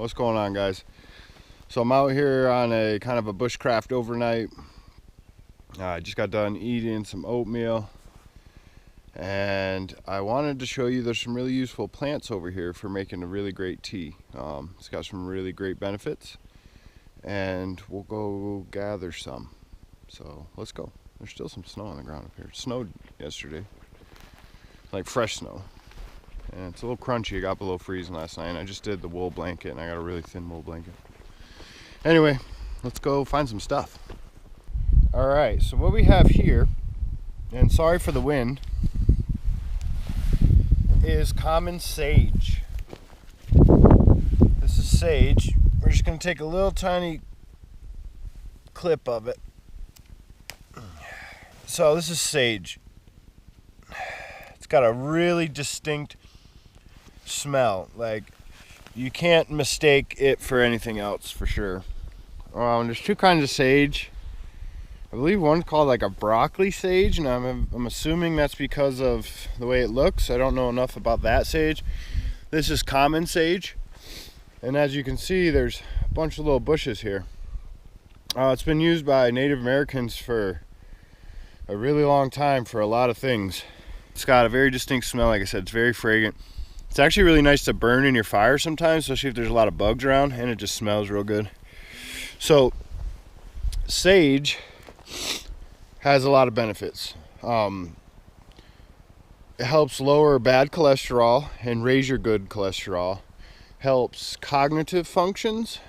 What's going on, guys? So I'm out here on a kind of a bushcraft overnight. I just got done eating some oatmeal, and I wanted to show you there's some really useful plants over here for making a really great tea. It's got some really great benefits, and we'll go gather some. So let's go. There's still some snow on the ground up here. It snowed yesterday, like fresh snow. And it's a little crunchy. It got below freezing last night. And I just did the wool blanket, and I got a really thin wool blanket. Anyway, let's go find some stuff. All right, so what we have here, and sorry for the wind, is common sage. This is sage. We're just going to take a little tiny clip of it. So this is sage. It's got a really distinct smell. Like, you can't mistake it for anything else, for sure. There's two kinds of sage. I believe one's called like a broccoli sage, and I'm assuming that's because of the way it looks. I don't know enough about that sage. This is common sage, and as you can see, there's a bunch of little bushes here. It's been used by Native Americans for a really long time for a lot of things. It's got a very distinct smell. Like I said, it's very fragrant. It's actually really nice to burn in your fire sometimes, especially if there's a lot of bugs around, and it just smells real good. So sage has a lot of benefits. It helps lower bad cholesterol and raise your good cholesterol. Helps cognitive functions,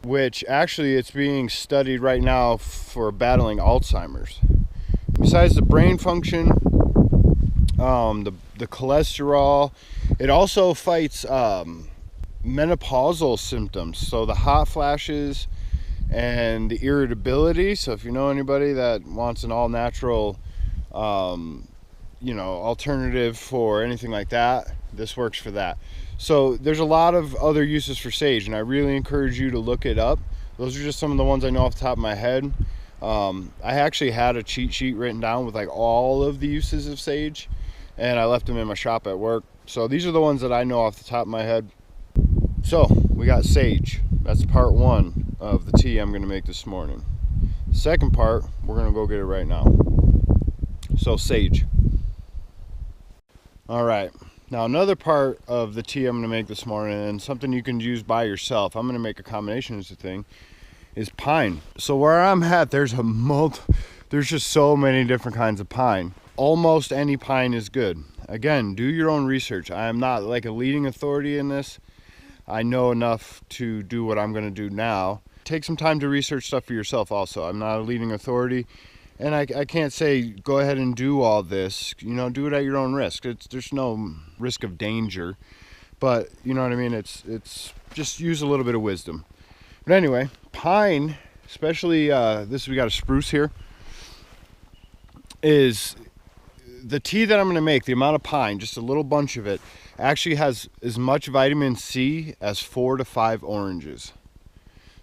which actually it's being studied right now for battling Alzheimer's. Besides the brain function, the cholesterol, it also fights menopausal symptoms, so the hot flashes and the irritability. So if you know anybody that wants an all-natural alternative for anything like that, this works for that. So there's a lot of other uses for sage, and I really encourage you to look it up. Those are just some of the ones I know off the top of my head. I actually had a cheat sheet written down with like all of the uses of sage, and I left them in my shop at work. So these are the ones that I know off the top of my head. So we got sage. That's part one of the tea I'm going to make this morning. Second part, we're going to go get it right now. So sage. All right. Now another part of the tea I'm going to make this morning, and something you can use by yourself, I'm going to make a combination of the thing, is pine. So where I'm at, there's just so many different kinds of pine. Almost any pine is good. Again, do your own research. I am not like a leading authority in this. I know enough to do what I'm going to do now. Take some time to research stuff for yourself also. I'm not a leading authority, and I can't say go ahead and do all this. Do it at your own risk. There's no risk of danger, but you know what I mean? It's just use a little bit of wisdom. But anyway, pine, especially we got a spruce here, is the tea that I'm going to make. The amount of pine, just a little bunch of it, actually has as much vitamin C as 4 to 5 oranges.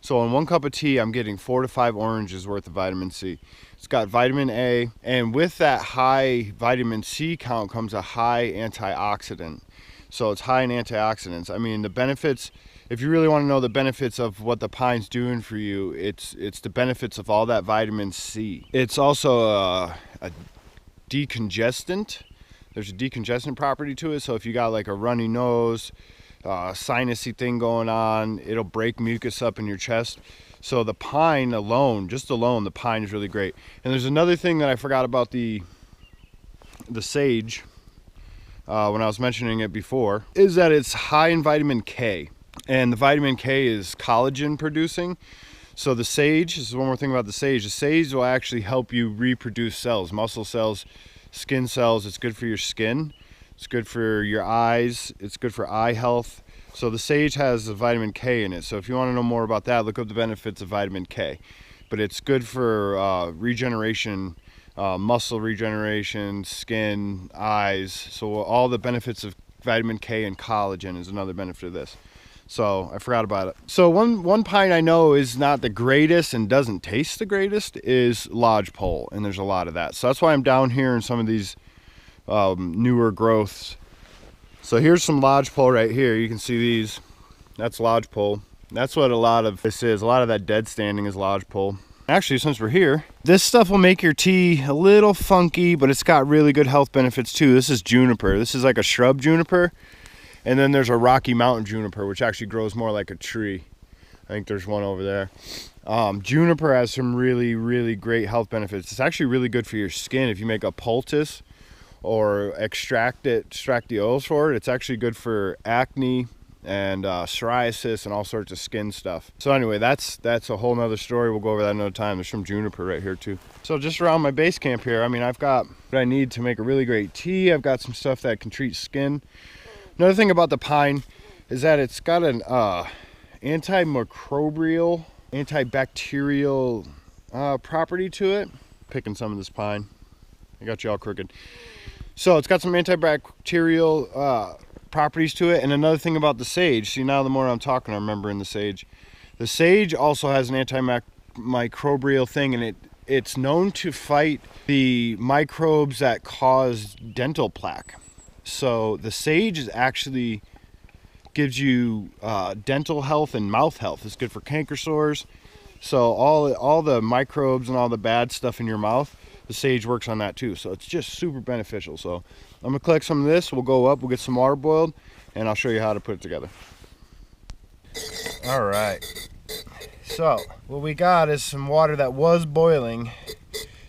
So in 1 cup of tea, I'm getting 4 to 5 oranges worth of vitamin C. It's got vitamin A, and with that high vitamin C count comes a high antioxidant. So it's high in antioxidants. I mean, the benefits, if you really want to know the benefits of what the pine's doing for you, it's the benefits of all that vitamin C. It's also a decongestant. There's a decongestant property to it, so if you got like a runny nose, sinusy thing going on, it'll break mucus up in your chest. So the pine alone, the pine is really great. And there's another thing that I forgot about the sage when I was mentioning it before, is that it's high in vitamin K, and the vitamin K is collagen producing. So the sage, this is one more thing about the sage will actually help you reproduce cells, muscle cells, skin cells. It's good for your skin, it's good for your eyes, it's good for eye health. So the sage has the vitamin K in it. So if you want to know more about that, look up the benefits of vitamin K. But it's good for regeneration, muscle regeneration, skin, eyes. So all the benefits of vitamin K and collagen is another benefit of this. So I forgot about it. So one pine I know is not the greatest and doesn't taste the greatest is lodgepole, and there's a lot of that. So that's why I'm down here in some of these newer growths. So here's some lodgepole right here. You can see these. That's lodgepole. That's what a lot of this is. A lot of that dead standing is lodgepole. Actually, since we're here, this stuff will make your tea a little funky, but it's got really good health benefits too. This is juniper. This is like a shrub juniper. And then there's a Rocky Mountain juniper, which actually grows more like a tree. I think there's one over there. Juniper has some really, really great health benefits. It's actually really good for your skin. If you make a poultice or extract the oils for it, it's actually good for acne and psoriasis and all sorts of skin stuff. So anyway, that's a whole nother story. We'll go over that another time. There's some juniper right here too. So just around my base camp here, I mean, I've got what I need to make a really great tea. I've got some stuff that can treat skin. Another thing about the pine is that it's got an antimicrobial, antibacterial property to it. Picking some of this pine. I got you all crooked. So it's got some antibacterial properties to it. And another thing about the sage, see, now the more I'm talking, I'm remembering the sage. The sage also has an antimicrobial thing, and it's known to fight the microbes that cause dental plaque. So the sage is actually gives you dental health and mouth health. It's good for canker sores. So all the microbes and all the bad stuff in your mouth, the sage works on that too. So it's just super beneficial. So I'm gonna collect some of this. We'll go up, we'll get some water boiled, and I'll show you how to put it together. All right. So what we got is some water that was boiling.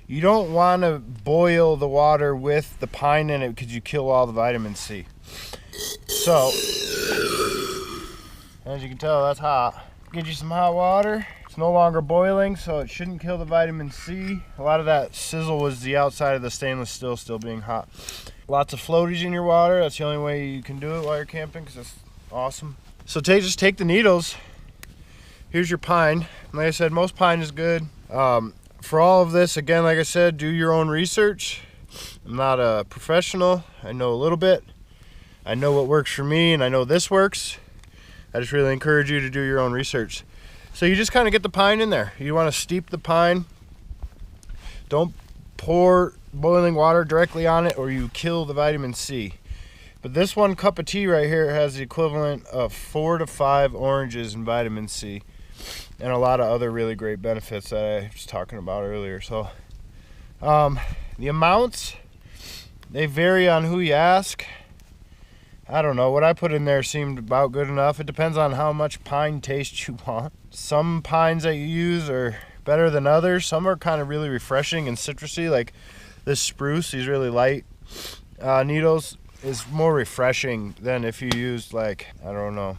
You don't want to boil the water with the pine in it because you kill all the vitamin C. So, as you can tell, that's hot. Get you some hot water. It's no longer boiling, so it shouldn't kill the vitamin C. A lot of that sizzle was the outside of the stainless steel still being hot. Lots of floaties in your water. That's the only way you can do it while you're camping, because it's awesome. So just take the needles. Here's your pine. Like I said, most pine is good. For all of this, again, like I said, do your own research. I'm not a professional. I know a little bit. I know what works for me, and I know this works. I just really encourage you to do your own research. So you just kind of get the pine in there. You want to steep the pine. Don't pour boiling water directly on it or you kill the vitamin C. But this 1 cup of tea right here has the equivalent of 4 to 5 oranges in vitamin C. And a lot of other really great benefits that I was talking about earlier. So the amounts, they vary on who you ask. I don't know, what I put in there seemed about good enough. It depends on how much pine taste you want. Some pines that you use are better than others. Some are kind of really refreshing and citrusy, like this spruce, these really light needles, is more refreshing than if you used, like, I don't know,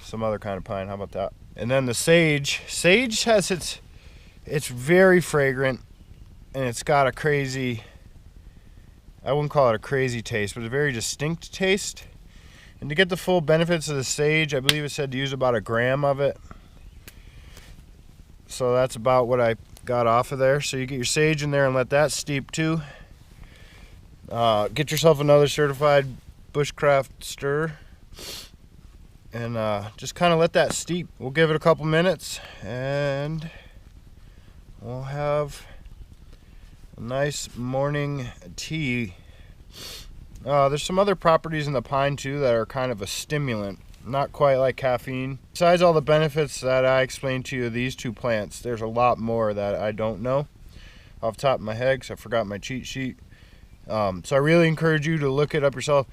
some other kind of pine. How about that? And then the sage has it's very fragrant, and it's got a crazy, I wouldn't call it a crazy taste, but a very distinct taste. And to get the full benefits of the sage, I believe it said to use about 1 gram of it. So that's about what I got off of there. So you get your sage in there and let that steep too. Get yourself another certified bushcraft stir. And just kind of let that steep. We'll give it a couple minutes and we'll have a nice morning tea. There's some other properties in the pine too that are kind of a stimulant, not quite like caffeine. Besides all the benefits that I explained to you of these 2 plants, there's a lot more that I don't know off the top of my head because I forgot my cheat sheet. So I really encourage you to look it up yourself.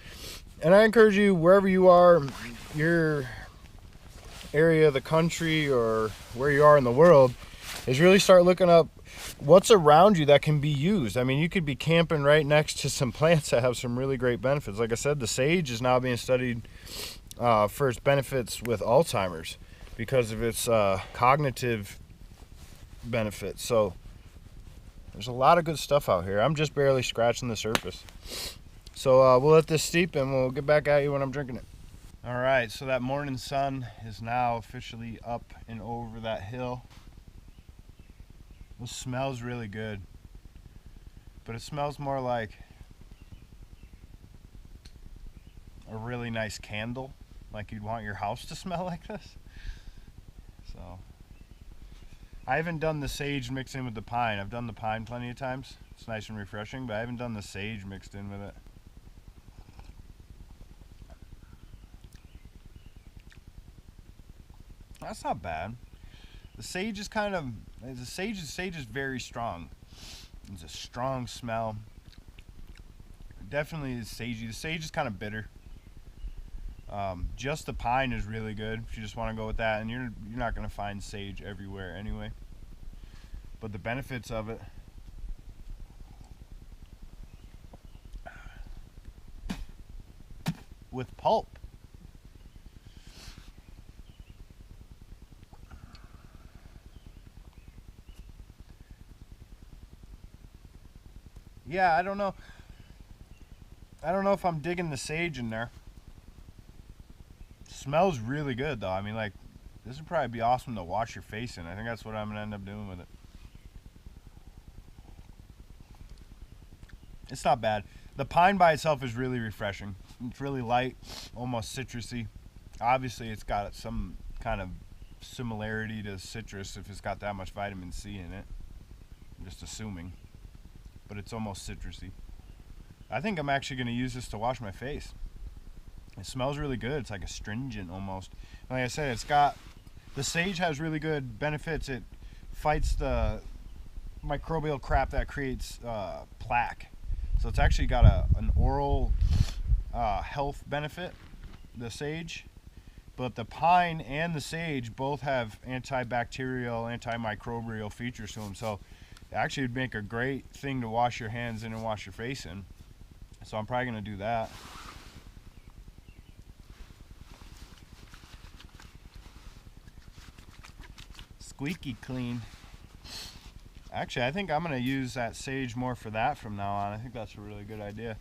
And I encourage you, wherever you are, your area of the country or where you are in the world, is really start looking up what's around you that can be used. I mean, you could be camping right next to some plants that have some really great benefits. Like I said, the sage is now being studied for its benefits with Alzheimer's because of its cognitive benefits. So there's a lot of good stuff out here. I'm just barely scratching the surface. So we'll let this steep and we'll get back at you when I'm drinking it. All right, so that morning sun is now officially up and over that hill. It smells really good, but it smells more like a really nice candle, like you'd want your house to smell like this. So I haven't done the sage mixed in with the pine. I've done the pine plenty of times. It's nice and refreshing, but I haven't done the sage mixed in with it. That's not bad. The sage is kind of, sage is very strong. It's a strong smell. Definitely is sagey. The sage is kind of bitter. Just the pine is really good if you just want to go with that, and you're not going to find sage everywhere anyway. But the benefits of it, with pulp. Yeah, I don't know. I don't know if I'm digging the sage in there. Smells really good though. I mean, like, this would probably be awesome to wash your face in. I think that's what I'm gonna end up doing with it. It's not bad. The pine by itself is really refreshing. It's really light, almost citrusy. Obviously, it's got some kind of similarity to citrus if it's got that much vitamin C in it. I'm just assuming. But it's almost citrusy. I think I'm actually going to use this to wash my face. It smells really good. It's like astringent almost. Like I said, the sage has really good benefits. It fights the microbial crap that creates plaque. So it's actually got an oral health benefit, the sage. But the pine and the sage both have antibacterial, antimicrobial features to them. So it actually would make a great thing to wash your hands in and wash your face in. So I'm probably going to do that. Squeaky clean. Actually, I think I'm going to use that sage more for that from now on. I think that's a really good idea.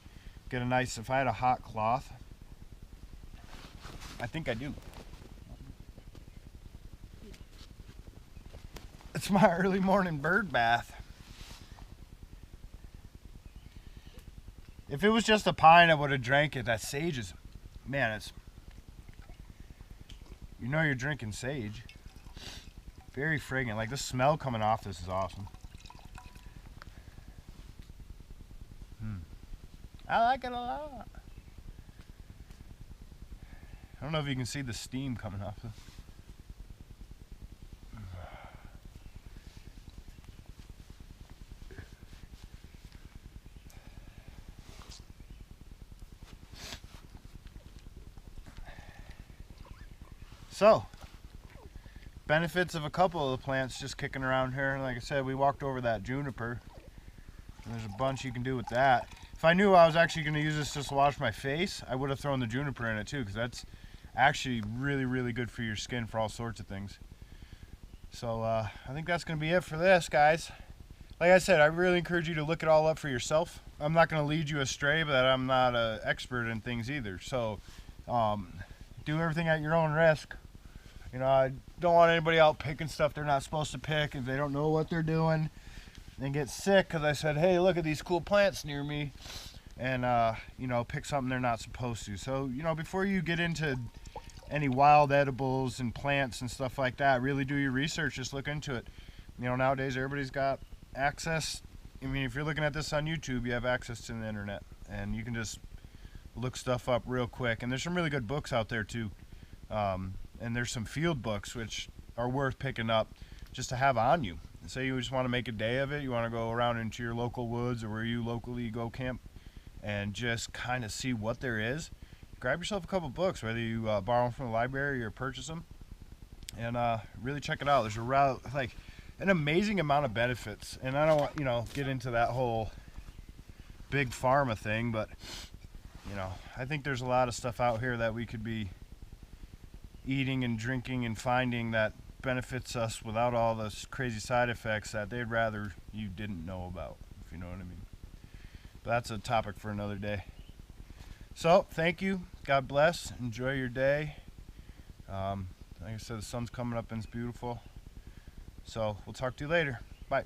Get a nice, if I had a hot cloth, I think I do. It's my early morning bird bath. If it was just a pine, I would have drank it. That sage is, man, it's, you know you're drinking sage. Very fragrant. Like the smell coming off this is awesome. I like it a lot. I don't know if you can see the steam coming off it. So, benefits of a couple of the plants just kicking around here. Like I said, we walked over that juniper. And there's a bunch you can do with that. If I knew I was actually going to use this just to wash my face, I would have thrown the juniper in it too, because that's actually really, really good for your skin for all sorts of things. So I think that's going to be it for this, guys. Like I said, I really encourage you to look it all up for yourself. I'm not going to lead you astray, but I'm not an expert in things either. So do everything at your own risk. You know, I don't want anybody out picking stuff they're not supposed to pick if they don't know what they're doing and get sick because I said, hey, look at these cool plants near me, and you know, pick something they're not supposed to. So, you know, before you get into any wild edibles and plants and stuff like that, really do your research. Just look into it. You know, nowadays everybody's got access. I mean, if you're looking at this on YouTube, you have access to the internet, and you can just look stuff up real quick. And there's some really good books out there too. And there's some field books which are worth picking up just to have on you. Say you just want to make a day of it, you want to go around into your local woods or where you locally go camp and just kind of see what there is. Grab yourself a couple books, whether you borrow them from the library or purchase them, and really check it out. There's like an amazing amount of benefits, and I don't want, you know, get into that whole big pharma thing, but you know, I think there's a lot of stuff out here that we could be eating and drinking and finding that benefits us without all those crazy side effects that they'd rather you didn't know about, if you know what I mean. But that's a topic for another day. So thank you, God bless, enjoy your day. Like I said, the sun's coming up and it's beautiful, so we'll talk to you later. Bye.